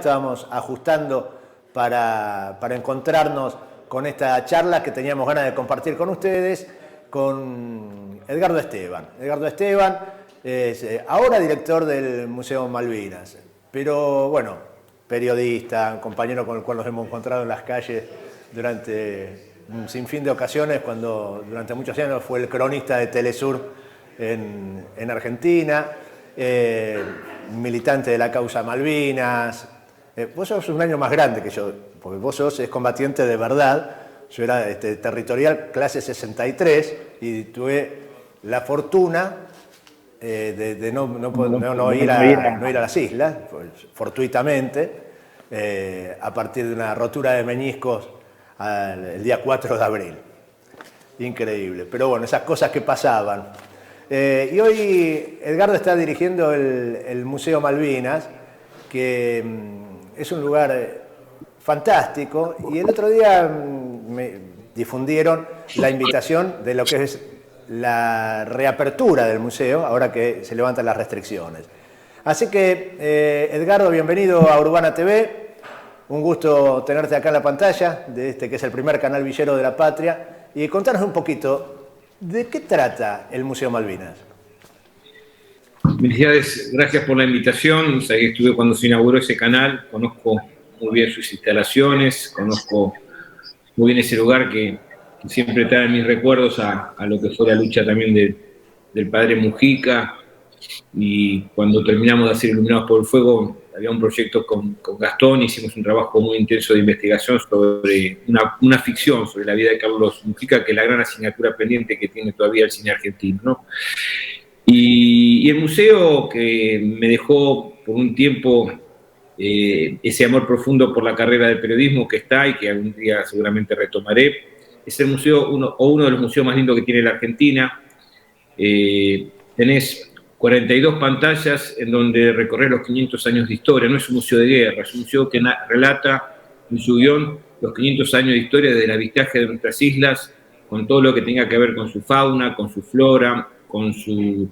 Estábamos ajustando para encontrarnos con esta charla que teníamos ganas de compartir con ustedes, con Edgardo Esteban. Edgardo Esteban es ahora director del Museo Malvinas, pero bueno, periodista, un compañero con el cual nos hemos encontrado en las calles durante un sinfín de ocasiones, cuando durante muchos años fue el cronista de Telesur en Argentina, militante de la causa Malvinas. Vos sos un año más grande que yo, porque vos sos combatiente de verdad. Yo era territorial clase 63 y tuve la fortuna de no ir a las islas, pues, fortuitamente, a partir de una rotura de meniscos el día 4 de abril. Increíble, pero bueno, esas cosas que pasaban. Y hoy Edgardo está dirigiendo el Museo Malvinas, que es un lugar fantástico, y el otro día me difundieron la invitación de lo que es la reapertura del museo, ahora que se levantan las restricciones. Así que, Edgardo, bienvenido a Urbana TV. Un gusto tenerte acá en la pantalla de que es el primer canal villero de la patria. Y contanos un poquito, ¿de qué trata el Museo Malvinas? Felicidades, gracias por la invitación. O sea, estuve cuando se inauguró ese canal, conozco muy bien sus instalaciones, conozco muy bien ese lugar que siempre trae en mis recuerdos a lo que fue la lucha también del padre Mujica. Y cuando terminamos de hacer Iluminados por el Fuego, había un proyecto con Gastón, hicimos un trabajo muy intenso de investigación sobre una ficción sobre la vida de Carlos Mujica, que es la gran asignatura pendiente que tiene todavía el cine argentino, ¿no? Y el museo, que me dejó por un tiempo ese amor profundo por la carrera de periodismo que está y que algún día seguramente retomaré, es el museo, uno de los museos más lindos que tiene la Argentina. Tenés 42 pantallas en donde recorrer los 500 años de historia. No es un museo de guerra, es un museo que relata en su guión los 500 años de historia desde el avistaje de nuestras islas, con todo lo que tenga que ver con su fauna, con su flora, con su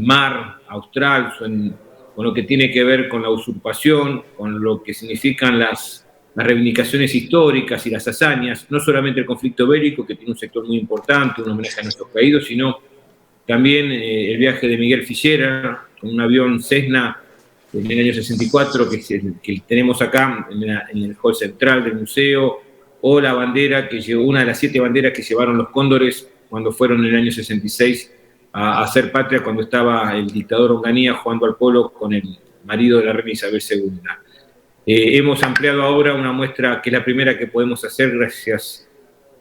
mar austral, con lo que tiene que ver con la usurpación, con lo que significan las reivindicaciones históricas y las hazañas, no solamente el conflicto bélico, que tiene un sector muy importante, un homenaje a nuestros caídos, sino también el viaje de Miguel Fillera con un avión Cessna en el año 64, que tenemos acá en el hall central del museo, o la bandera que llevó, una de las 7 banderas que llevaron los cóndores cuando fueron en el año 66 a hacer patria, cuando estaba el dictador Onganía jugando al polo con el marido de la reina Isabel II. Hemos ampliado ahora una muestra que es la primera que podemos hacer gracias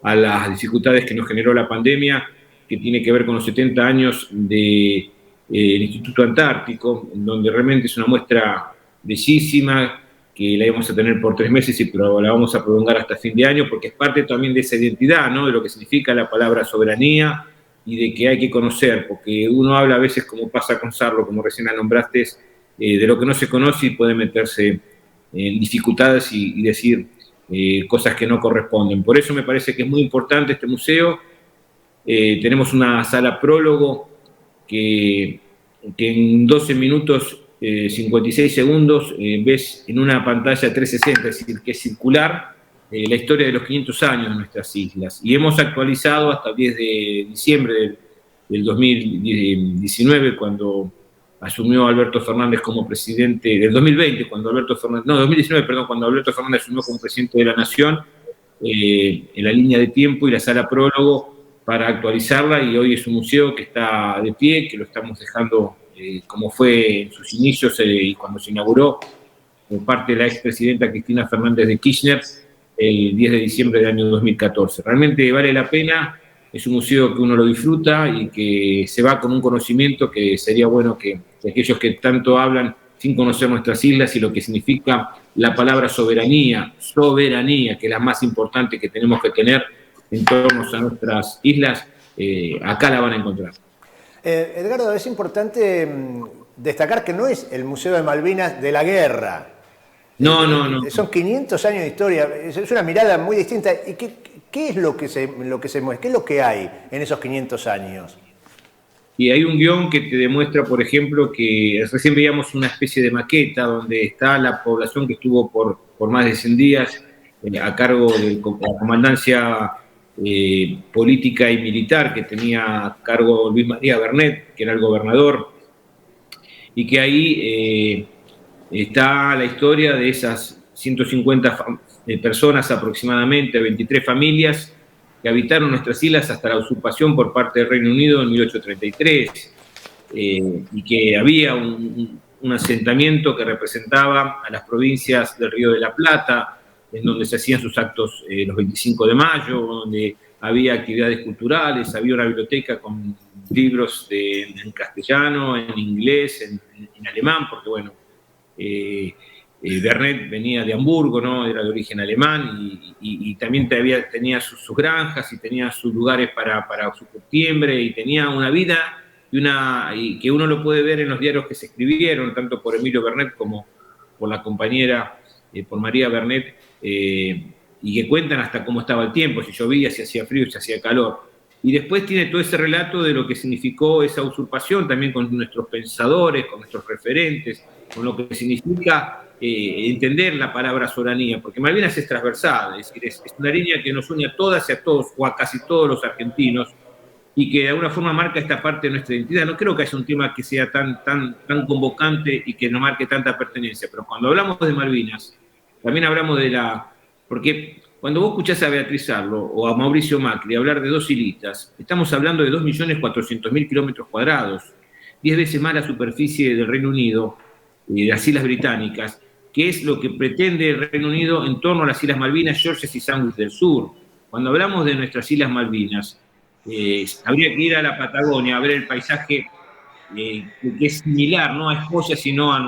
a las dificultades que nos generó la pandemia, que tiene que ver con los 70 años del Instituto Antártico, donde realmente es una muestra bellísima, que la íbamos a tener por 3 meses y la vamos a prolongar hasta fin de año, porque es parte también de esa identidad, ¿no? De lo que significa la palabra soberanía y de que hay que conocer, porque uno habla a veces, como pasa con Sarlo, como recién la nombraste, de lo que no se conoce y puede meterse en dificultades y decir cosas que no corresponden. Por eso me parece que es muy importante este museo. Tenemos una sala prólogo que en 12 minutos 56 segundos ves en una pantalla 360, es decir, que es circular, la historia de los 500 años de nuestras islas. Y hemos actualizado hasta el 10 de diciembre del 2019, cuando asumió Alberto Fernández como presidente, del 2020, cuando Alberto Fernández, no, 2019, perdón, cuando Alberto Fernández asumió como presidente de la Nación, en la línea de tiempo y la sala prólogo para actualizarla, y hoy es un museo que está de pie, que lo estamos dejando como fue en sus inicios y cuando se inauguró por parte de la expresidenta Cristina Fernández de Kirchner el 10 de diciembre del año 2014. Realmente vale la pena, es un museo que uno lo disfruta y que se va con un conocimiento que sería bueno que aquellos que tanto hablan sin conocer nuestras islas y lo que significa la palabra soberanía, que es la más importante que tenemos que tener en torno a nuestras islas, acá la van a encontrar. Edgardo, es importante destacar que no es el Museo de Malvinas de la guerra. No. Son 500 años de historia, es una mirada muy distinta. ¿Y qué es lo que se muestra? ¿Qué es lo que hay en esos 500 años? Y hay un guión que te demuestra, por ejemplo, que recién veíamos una especie de maqueta donde está la población que estuvo por más de 100 días a cargo de la comandancia política y militar que tenía a cargo Luis María Bernet, que era el gobernador, y que ahí está la historia de esas 150 personas aproximadamente, 23 familias, que habitaron nuestras islas hasta la usurpación por parte del Reino Unido en 1833, y que había un asentamiento que representaba a las provincias del Río de la Plata, en donde se hacían sus actos los 25 de mayo, donde había actividades culturales, había una biblioteca con libros en castellano, en inglés, en alemán, porque bueno, Bernet venía de Hamburgo, ¿no? Era de origen alemán, y también tenía sus granjas y tenía sus lugares para su septiembre, y tenía una vida y que uno lo puede ver en los diarios que se escribieron, tanto por Emilio Bernet como por la compañera, por María Bernet, y que cuentan hasta cómo estaba el tiempo, si llovía, si hacía frío, si hacía calor. Y después tiene todo ese relato de lo que significó esa usurpación, también con nuestros pensadores, con nuestros referentes, con lo que significa entender la palabra soberanía, porque Malvinas es transversal, es decir, es una línea que nos une a todas y a todos, o a casi todos los argentinos, y que de alguna forma marca esta parte de nuestra identidad. No creo que haya un tema que sea tan convocante y que no marque tanta pertenencia, pero cuando hablamos de Malvinas, también hablamos de porque cuando vos escuchás a Beatriz Arlo o a Mauricio Macri hablar de 2 islitas, estamos hablando de 2.400.000 kilómetros cuadrados, 10 veces más la superficie del Reino Unido, de las Islas Británicas, que es lo que pretende el Reino Unido en torno a las Islas Malvinas, Georges y Sandwich del Sur. Cuando hablamos de nuestras Islas Malvinas, habría que ir a la Patagonia a ver el paisaje que es similar, no a Escocia, sino a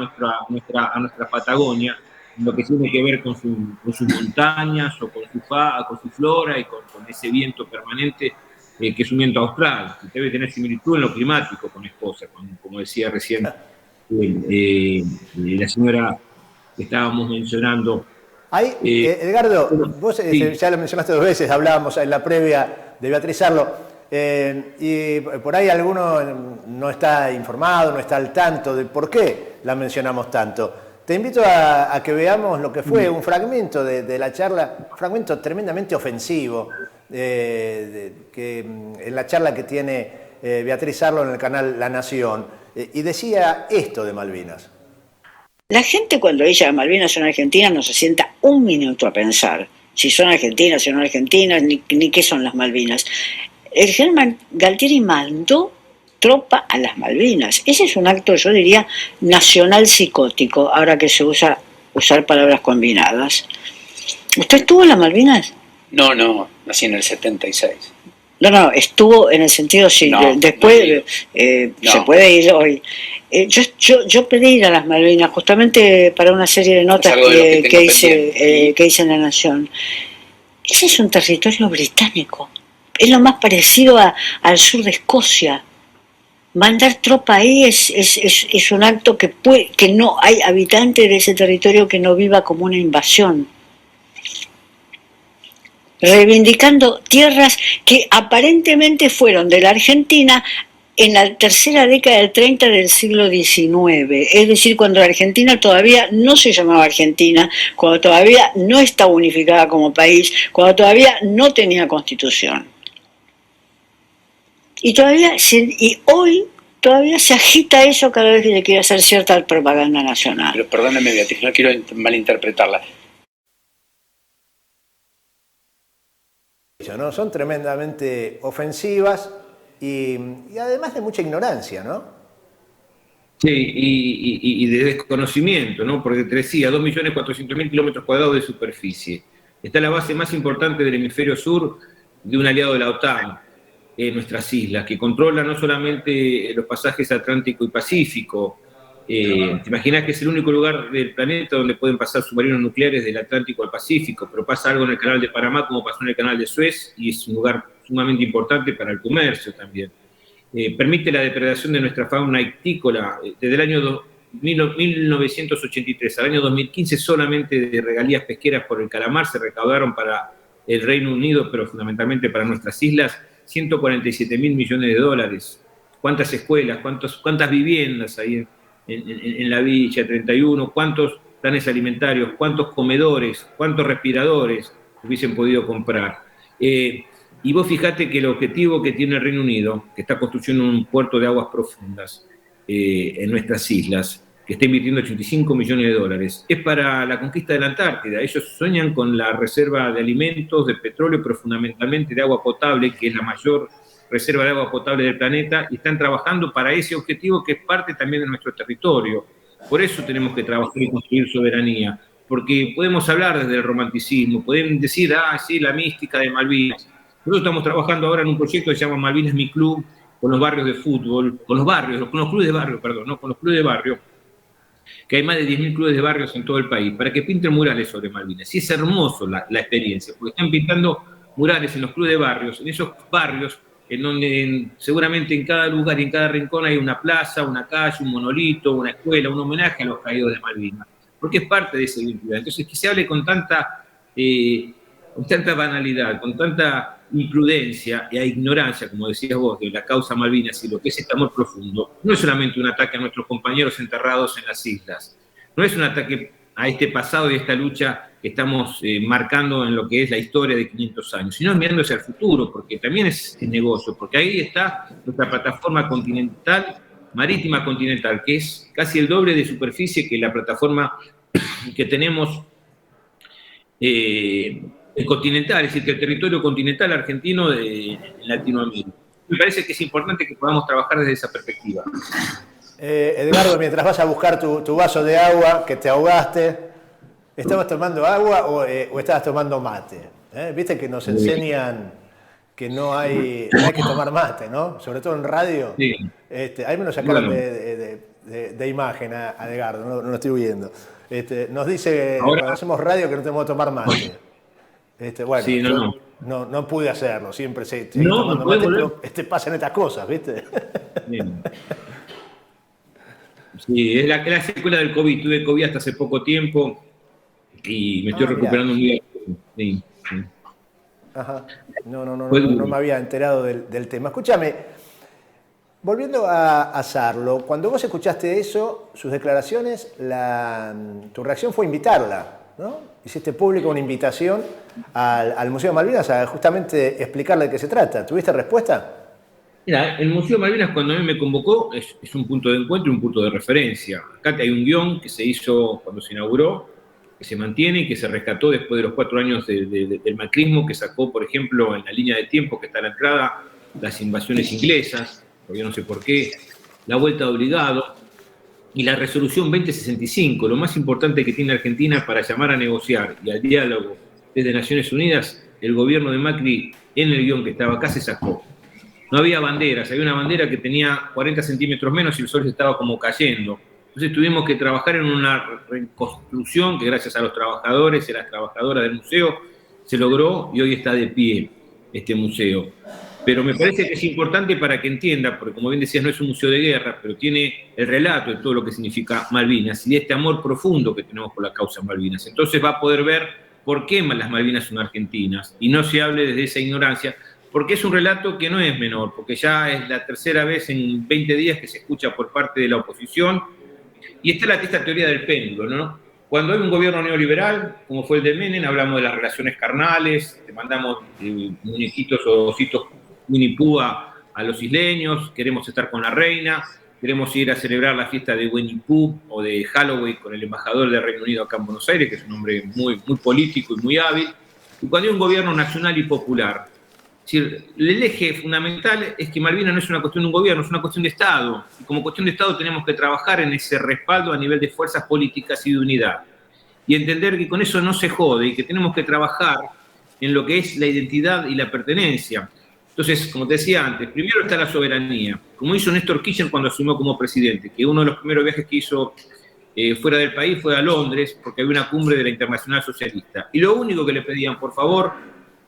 nuestra Patagonia, lo que tiene que ver con sus montañas o con su flora y con ese viento permanente que es un viento austral, que debe tener similitud en lo climático con Escocia, como decía recién la señora que estábamos mencionando. Ahí, Edgardo, vos sí, ya lo mencionaste 2 veces, hablábamos en la previa de Beatriz Arlo, y por ahí alguno no está informado, no está al tanto de por qué la mencionamos tanto. Te invito a que veamos lo que fue un fragmento de la charla, un fragmento tremendamente ofensivo, en la charla que tiene Beatriz Arlo en el canal La Nación, y decía esto de Malvinas. La gente cuando dice Malvinas son argentinas no se sienta un minuto a pensar si son argentinas, si no argentinas, ni qué son las Malvinas. El general Galtieri mandó tropa a las Malvinas. Ese es un acto, yo diría, nacional psicótico, ahora que se usa usar palabras combinadas. ¿Usted estuvo en las Malvinas? No, nací en el 76. No, estuvo en el sentido, sí, no, después no. Se puede ir hoy. Yo pedí ir a las Malvinas justamente para una serie de notas que hice en La Nación. Ese es un territorio británico, es lo más parecido al sur de Escocia. Mandar tropa ahí es un acto que no hay habitante de ese territorio que no viva como una invasión, reivindicando tierras que aparentemente fueron de la Argentina en la tercera década del 30 del siglo XIX, es decir, cuando la Argentina todavía no se llamaba Argentina, cuando todavía no estaba unificada como país, cuando todavía no tenía constitución. Y hoy todavía se agita eso cada vez que le quiere hacer cierta propaganda nacional. Pero perdóneme, Beatriz, no quiero malinterpretarla. ¿No? Son tremendamente ofensivas y además de mucha ignorancia, ¿no? Sí, y de desconocimiento, ¿no? Porque te decía, 2.400.000 kilómetros cuadrados de superficie. Está la base más importante del hemisferio sur de un aliado de la OTAN, nuestras islas, que controla no solamente los pasajes Atlántico y Pacífico. ¿Te imaginas que es el único lugar del planeta donde pueden pasar submarinos nucleares del Atlántico al Pacífico? Pero pasa algo en el canal de Panamá como pasó en el canal de Suez, y es un lugar sumamente importante para el comercio también. Permite la depredación de nuestra fauna ictícola. Desde el año 1983 al año 2015 solamente de regalías pesqueras por el calamar se recaudaron para el Reino Unido, pero fundamentalmente para nuestras islas, 147.000 millones de dólares. cuántas escuelas, cuántas viviendas hay en la Villa 31, cuántos planes alimentarios, cuántos comedores, cuántos respiradores hubiesen podido comprar. Y vos fijate que el objetivo que tiene el Reino Unido, que está construyendo un puerto de aguas profundas en nuestras islas, que está invirtiendo $85 millones, es para la conquista de la Antártida. Ellos sueñan con la reserva de alimentos, de petróleo, pero fundamentalmente de agua potable, que es la mayor reserva de agua potable del planeta, y están trabajando para ese objetivo que es parte también de nuestro territorio. Por eso tenemos que trabajar y construir soberanía, porque podemos hablar desde el romanticismo, pueden decir, sí, la mística de Malvinas. Nosotros estamos trabajando ahora en un proyecto que se llama Malvinas Mi Club, con los barrios de fútbol, con los clubes de barrio, con los clubes de barrio, que hay más de 10.000 clubes de barrios en todo el país, para que pinten murales sobre Malvinas. Y es hermoso la experiencia, porque están pintando murales en los clubes de barrios, en esos barrios en donde seguramente en cada lugar y en cada rincón hay una plaza, una calle, un monolito, una escuela, un homenaje a los caídos de Malvinas, porque es parte de esa identidad. Entonces, que se hable con tanta banalidad, con tanta imprudencia e ignorancia, como decías vos, de la causa Malvinas y lo que es este amor profundo, no es solamente un ataque a nuestros compañeros enterrados en las islas, no es un ataque a este pasado y a esta lucha que estamos marcando en lo que es la historia de 500 años, sino mirando hacia el futuro, porque también es negocio, porque ahí está nuestra plataforma continental, marítima continental, que es casi el doble de superficie que la plataforma que tenemos continental, es decir, que el territorio continental argentino en Latinoamérica. Me parece que es importante que podamos trabajar desde esa perspectiva. Edgardo, mientras vas a buscar tu vaso de agua, que te ahogaste, ¿estabas tomando agua o estabas tomando mate? Viste que nos enseñan que no hay que tomar mate, ¿no? Sobre todo en radio. Sí. Ahí me lo sacaron de imagen a Edgardo, no lo estoy viendo. Nos dice, ahora, cuando hacemos radio, que no tenemos que tomar mate. Bueno, sí, no pude hacerlo, siempre estoy no, tomando mate, pero pasan estas cosas, ¿viste? Bien. Sí, es la secuela del COVID. Tuve COVID hasta hace poco tiempo y me estoy recuperando muy bien. Sí. Ajá. No me había enterado del tema. Escúchame, volviendo a Sarlo, cuando vos escuchaste eso, sus declaraciones, tu reacción fue invitarla, ¿no? Hiciste pública una invitación al Museo de Malvinas a justamente explicarle de qué se trata. ¿Tuviste respuesta? Mira, el Museo de Malvinas, cuando a mí me convocó, es un punto de encuentro y un punto de referencia. Acá hay un guión que se hizo cuando se inauguró, que se mantiene y que se rescató después de los 4 años del macrismo, que sacó, por ejemplo, en la línea de tiempo que está a la entrada, las invasiones inglesas, todavía no sé por qué, la vuelta de obligado y la resolución 2065, lo más importante que tiene Argentina para llamar a negociar y al diálogo desde Naciones Unidas, el gobierno de Macri en el guión que estaba acá se sacó. No había banderas, había una bandera que tenía 40 centímetros menos y el sol se estaba como cayendo. Entonces tuvimos que trabajar en una reconstrucción que gracias a los trabajadores y a las trabajadoras del museo se logró y hoy está de pie este museo. Pero me parece que es importante para que entienda, porque como bien decías, no es un museo de guerra, pero tiene el relato de todo lo que significa Malvinas y de este amor profundo que tenemos por la causa Malvinas. Entonces va a poder ver por qué las Malvinas son argentinas y no se hable desde esa ignorancia, porque es un relato que no es menor, porque ya es la tercera vez en 20 días que se escucha por parte de la oposición, y está esta teoría del péndulo, ¿no? Cuando hay un gobierno neoliberal, como fue el de Menem, hablamos de las relaciones carnales, te mandamos muñequitos o ositos Winnie Pooh a los isleños, queremos estar con la reina, queremos ir a celebrar la fiesta de Winnie Pooh o de Halloween con el embajador del Reino Unido acá en Buenos Aires, que es un hombre muy, muy político y muy hábil. Y cuando hay un gobierno nacional y popular, es decir, el eje fundamental es que Malvinas no es una cuestión de un gobierno, es una cuestión de Estado. Y como cuestión de Estado tenemos que trabajar en ese respaldo a nivel de fuerzas políticas y de unidad. Y entender que con eso no se jode y que tenemos que trabajar en lo que es la identidad y la pertenencia. Entonces, como te decía antes, primero está la soberanía. Como hizo Néstor Kirchner cuando asumió como presidente, que uno de los primeros viajes que hizo fuera del país fue a Londres, porque había una cumbre de la Internacional Socialista. Y lo único que le pedían, por favor,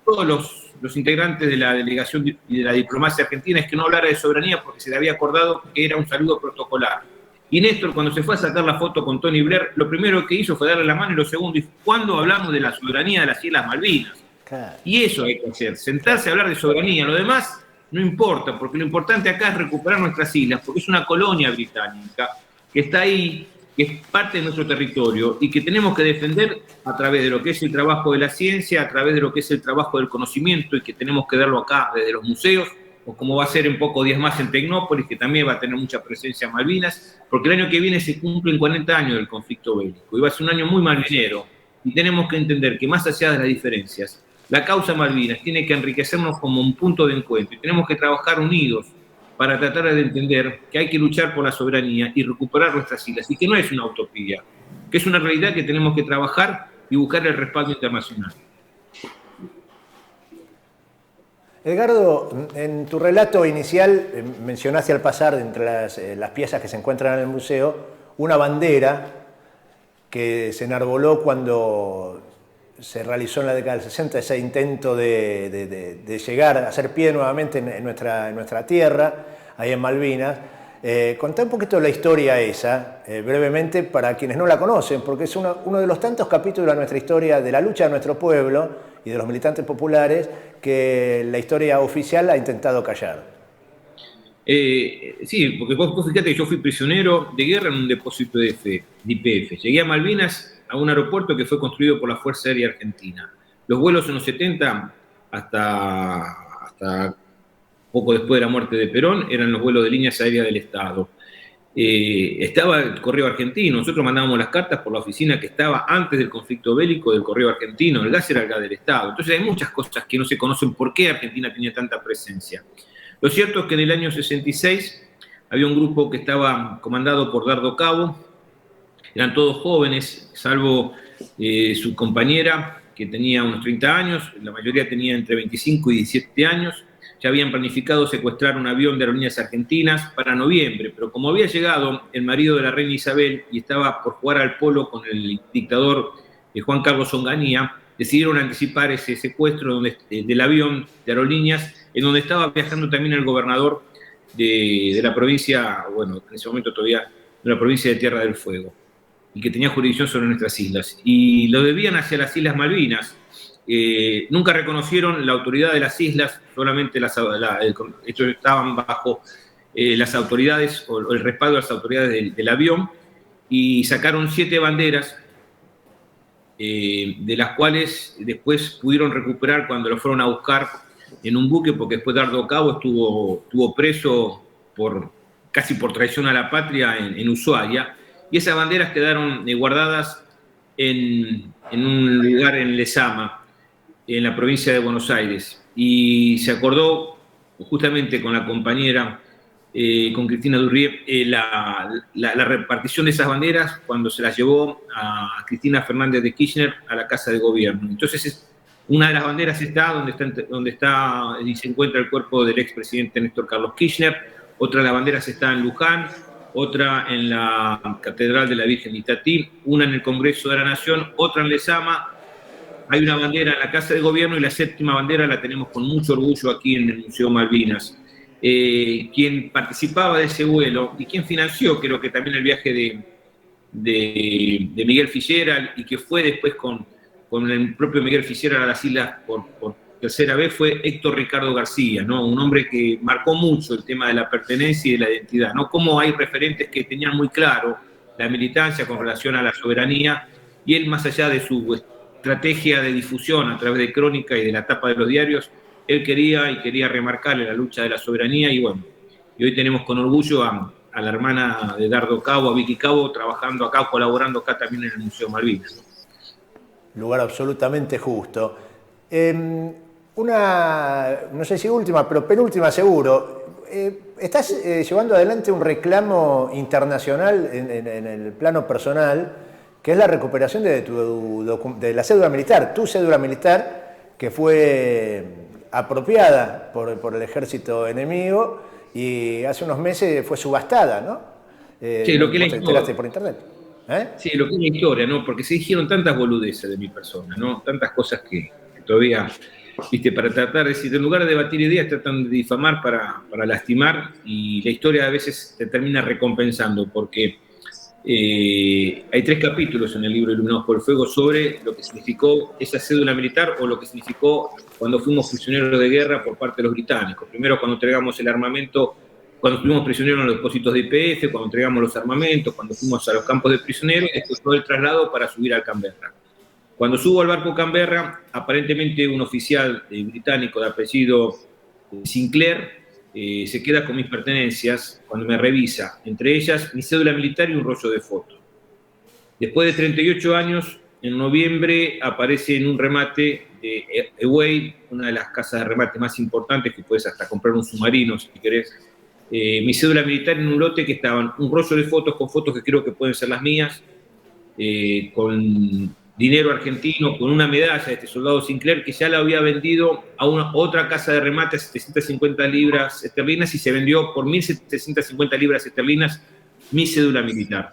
todos los integrantes de la delegación y de la diplomacia argentina, es que no hablara de soberanía porque se le había acordado que era un saludo protocolar. Y Néstor, cuando se fue a sacar la foto con Tony Blair, lo primero que hizo fue darle la mano y lo segundo, y ¿cuándo hablamos de la soberanía de las Islas Malvinas? Claro. Y eso hay que hacer, sentarse a hablar de soberanía. Lo demás no importa, porque lo importante acá es recuperar nuestras islas, porque es una colonia británica que está ahí, que es parte de nuestro territorio y que tenemos que defender a través de lo que es el trabajo de la ciencia, a través de lo que es el trabajo del conocimiento, y que tenemos que darlo acá desde los museos, o como va a ser en pocos días más en Tecnópolis, que también va a tener mucha presencia Malvinas, porque el año que viene se cumplen 40 años del conflicto bélico, y va a ser un año muy malvinero, y tenemos que entender que más allá de las diferencias, la causa Malvinas tiene que enriquecernos como un punto de encuentro, y tenemos que trabajar unidos para tratar de entender que hay que luchar por la soberanía y recuperar nuestras islas, y que no es una utopía, que es una realidad que tenemos que trabajar y buscar el respaldo internacional. Edgardo, en tu relato inicial mencionaste al pasar entre las piezas que se encuentran en el museo una bandera que se enarboló cuando se realizó en la década del 60 ese intento de llegar a hacer pie nuevamente en nuestra tierra, ahí en Malvinas. Contá un poquito la historia esa, brevemente, para quienes no la conocen, porque es uno de los tantos capítulos de nuestra historia, de la lucha de nuestro pueblo y de los militantes populares, que la historia oficial ha intentado callar. Sí, porque vos fíjate que yo fui prisionero de guerra en un depósito de YPF. Llegué a Malvinas a un aeropuerto que fue construido por la Fuerza Aérea Argentina. Los vuelos en los 70, hasta poco después de la muerte de Perón, eran los vuelos de líneas aéreas del Estado. Estaba el Correo Argentino, nosotros mandábamos las cartas por la oficina que estaba antes del conflicto bélico del Correo Argentino, el gas era el gas del Estado. Entonces hay muchas cosas que no se conocen por qué Argentina tenía tanta presencia. Lo cierto es que en el año 66 había un grupo que estaba comandado por Dardo Cabo, eran todos jóvenes, salvo su compañera, que tenía unos 30 años, la mayoría tenía entre 25 y 17 años. Ya habían planificado secuestrar un avión de Aerolíneas Argentinas para noviembre, pero como había llegado el marido de la reina Isabel y estaba por jugar al polo con el dictador Juan Carlos Onganía, decidieron anticipar ese secuestro del avión de Aerolíneas, en donde estaba viajando también el gobernador de la provincia, bueno, en ese momento todavía de la provincia de Tierra del Fuego, y que tenía jurisdicción sobre nuestras islas. Y lo debían hacia las Islas Malvinas. Nunca reconocieron la autoridad de las islas, solamente ellos estaban bajo las autoridades o el respaldo de las autoridades del avión, y sacaron 7 banderas, de las cuales después pudieron recuperar cuando lo fueron a buscar en un buque, porque después Dardo Cabo estuvo preso casi por traición a la patria en Ushuaia, y esas banderas quedaron guardadas en un lugar en Lezama, en la provincia de Buenos Aires, y se acordó justamente con la compañera, con Cristina Durrié, la repartición de esas banderas cuando se las llevó a Cristina Fernández de Kirchner a la Casa de Gobierno. Entonces, una de las banderas está donde está y se encuentra el cuerpo del expresidente Néstor Carlos Kirchner, otra de las banderas está en Luján, otra en la Catedral de la Virgen de Itatí, una en el Congreso de la Nación, otra en Lezama. Hay una bandera en la Casa de Gobierno y la 7ª bandera la tenemos con mucho orgullo aquí en el Museo Malvinas. Quien participaba de ese vuelo y quien financió, creo que también el viaje de Miguel Fitzgerald, y que fue después con el propio Miguel Fitzgerald a las islas por tercera vez, fue Héctor Ricardo García, ¿no? Un hombre que marcó mucho el tema de la pertenencia y de la identidad, ¿no? Como hay referentes que tenían muy claro la militancia con relación a la soberanía, y él, más allá de su estrategia de difusión a través de crónica y de la tapa de los diarios, él quería remarcarle la lucha de la soberanía, y bueno, y hoy tenemos con orgullo a la hermana de Dardo Cabo, a Vicky Cabo, trabajando acá, colaborando acá también en el Museo Malvinas. Lugar absolutamente justo. No sé si última, pero penúltima seguro. Estás llevando adelante un reclamo internacional en el plano personal, que es la recuperación de la cédula militar, tu cédula militar, que fue apropiada por el ejército enemigo y hace unos meses fue subastada, ¿no? Sí, lo que te enteraste por internet. Sí, lo que es la historia, ¿no? Porque se dijeron tantas boludeces de mi persona, ¿no? Tantas cosas que todavía, viste, para tratar de decir, en lugar de debatir ideas, tratan de difamar para lastimar, y la historia a veces te termina recompensando, porque Hay 3 capítulos en el libro Iluminados por el Fuego sobre lo que significó esa cédula militar o lo que significó cuando fuimos prisioneros de guerra por parte de los británicos. Primero cuando entregamos el armamento, cuando estuvimos prisioneros en los depósitos de YPF, cuando entregamos los armamentos, cuando fuimos a los campos de prisioneros, después todo el traslado para subir al Canberra. Cuando subo al barco Canberra, aparentemente un oficial británico de apellido Sinclair se queda con mis pertenencias cuando me revisa, entre ellas mi cédula militar y un rollo de fotos. Después de 38 años, en noviembre aparece en un remate de Away, una de las casas de remate más importantes, que puedes hasta comprar un submarino si querés, mi cédula militar en un lote que estaban un rollo de fotos con fotos que creo que pueden ser las mías, con dinero argentino, con una medalla de este soldado Sinclair que ya la había vendido a otra casa de remate a 750 libras esterlinas y se vendió por 1.750 libras esterlinas mi cédula militar.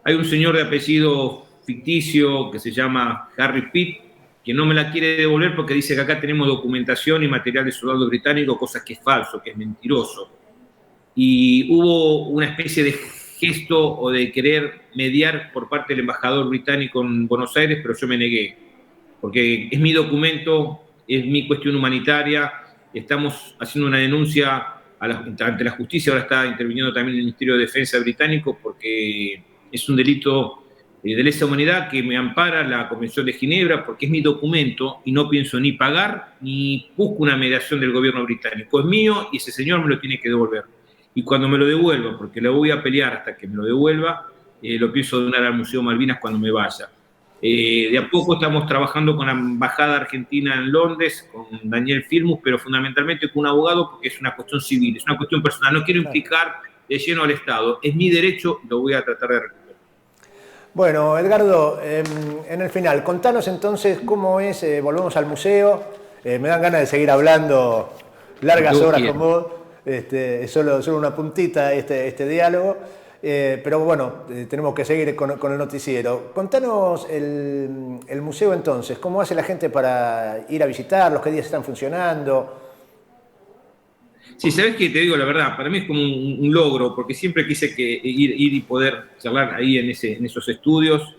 Hay un señor de apellido ficticio que se llama Harry Pitt, que no me la quiere devolver porque dice que acá tenemos documentación y material de soldado británico, cosa que es falso, que es mentiroso. Y hubo una especie de gesto o de querer mediar por parte del embajador británico en Buenos Aires, pero yo me negué, porque es mi documento, es mi cuestión humanitaria, estamos haciendo una denuncia ante la justicia, ahora está interviniendo también el Ministerio de Defensa británico, porque es un delito de lesa humanidad que me ampara la Convención de Ginebra, porque es mi documento y no pienso ni pagar ni busco una mediación del gobierno británico. Es mío y ese señor me lo tiene que devolver. Y cuando me lo devuelva, porque lo voy a pelear hasta que me lo devuelva, lo pienso donar al Museo Malvinas cuando me vaya. De a poco estamos trabajando con la Embajada Argentina en Londres, con Daniel Filmus, pero fundamentalmente con un abogado porque es una cuestión civil, es una cuestión personal. No quiero implicar de lleno al Estado. Es mi derecho, lo voy a tratar de recuperar. Bueno, Edgardo, en el final, contanos entonces cómo es, volvemos al museo, me dan ganas de seguir hablando largas horas con vos. Solo una puntita este diálogo, pero bueno, tenemos que seguir con el noticiero. Contanos el museo entonces, ¿cómo hace la gente para ir a visitarlos? ¿Qué días están funcionando? Sí, sabes que te digo la verdad, para mí es como un logro, porque siempre quise ir y poder charlar ahí en esos estudios.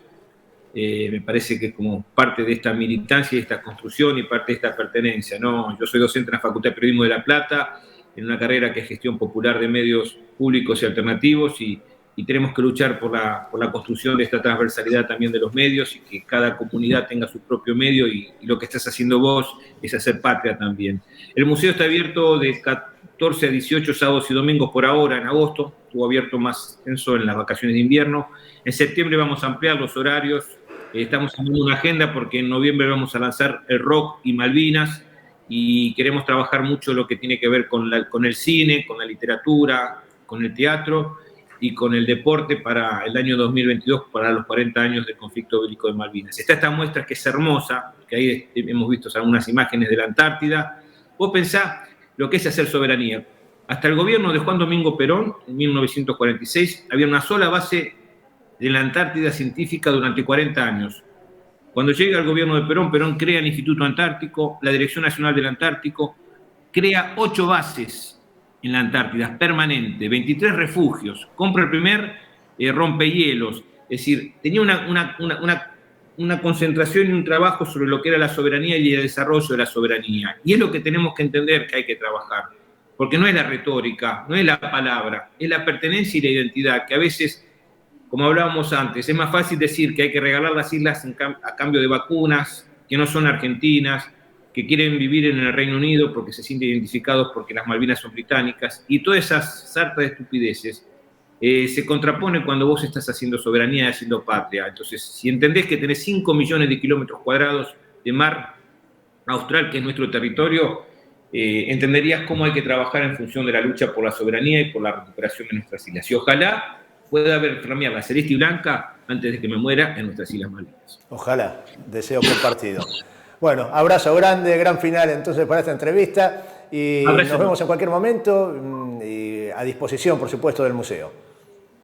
Me parece que es como parte de esta militancia y esta construcción y parte de esta pertenencia, ¿no? Yo soy docente en la Facultad de Periodismo de La Plata, en una carrera que es gestión popular de medios públicos y alternativos, y tenemos que luchar por la construcción de esta transversalidad también de los medios y que cada comunidad tenga su propio medio, y lo que estás haciendo vos es hacer patria también. El museo está abierto de 14 a 18 sábados y domingos por ahora, en agosto, estuvo abierto más extenso en las vacaciones de invierno. En septiembre vamos a ampliar los horarios, estamos haciendo una agenda porque en noviembre vamos a lanzar el rock y Malvinas, y queremos trabajar mucho lo que tiene que ver con el cine, con la literatura, con el teatro y con el deporte para el año 2022, para los 40 años del conflicto bélico de Malvinas. Está esta muestra que es hermosa, que ahí hemos visto algunas imágenes de la Antártida. Vos pensá lo que es hacer soberanía. Hasta el gobierno de Juan Domingo Perón, en 1946, había una sola base de la Antártida científica durante 40 años. Cuando llega el gobierno de Perón, Perón crea el Instituto Antártico, la Dirección Nacional del Antártico, crea 8 bases en la Antártida, permanente, 23 refugios, compra el primer rompehielos, es decir, tenía una concentración y un trabajo sobre lo que era la soberanía y el desarrollo de la soberanía. Y es lo que tenemos que entender que hay que trabajar, porque no es la retórica, no es la palabra, es la pertenencia y la identidad, que a veces, como hablábamos antes, es más fácil decir que hay que regalar las islas a cambio de vacunas, que no son argentinas, que quieren vivir en el Reino Unido porque se sienten identificados porque las Malvinas son británicas, y todas esas sartas de estupideces se contrapone cuando vos estás haciendo soberanía y haciendo patria. Entonces, si entendés que tenés 5 millones de kilómetros cuadrados de mar austral, que es nuestro territorio, entenderías cómo hay que trabajar en función de la lucha por la soberanía y por la recuperación de nuestras islas. Y ojalá pueda haber la celeste y blanca antes de que me muera en nuestras Islas Malvinas. Ojalá, deseo compartido. Bueno, abrazo grande, gran final entonces para esta entrevista, y nos vemos en cualquier momento, y a disposición, por supuesto, del museo.